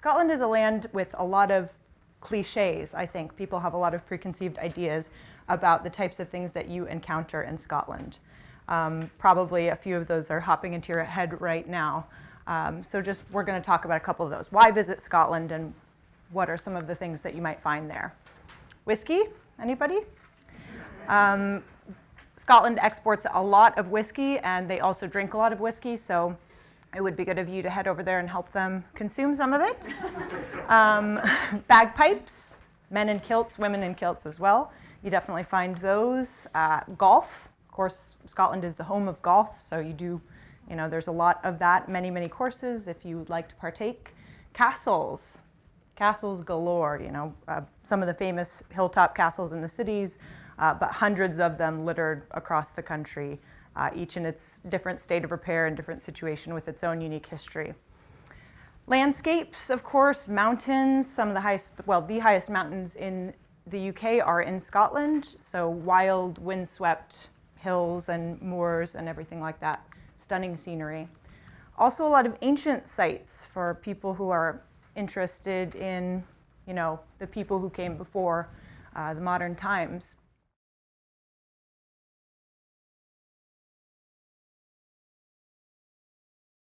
Scotland is a land with a lot of cliches, I think. People have a lot of preconceived ideas about the types of things that you encounter in Scotland. Probably a few of those are hopping into your head right now. So we're going to talk about a couple of those. Why visit Scotland, and what are some of the things that you might find there? Whiskey? Anybody? Scotland exports a lot of whiskey, and they also drink a lot of whiskey, so it would be good of you to head over there and help them consume some of it. Bagpipes, men in kilts, women in kilts as well. You definitely find those. Golf, of course, Scotland is the home of golf, so there's a lot of that, many, many courses if you would like to partake. Castles galore, some of the famous hilltop castles in the cities, but hundreds of them littered across the country, each in its different state of repair and different situation with its own unique history. Landscapes, of course, mountains, some of the highest mountains in the UK are in Scotland, so wild, windswept hills and moors and everything like that. Stunning scenery. Also a lot of ancient sites for people who are interested in, the people who came before the modern times.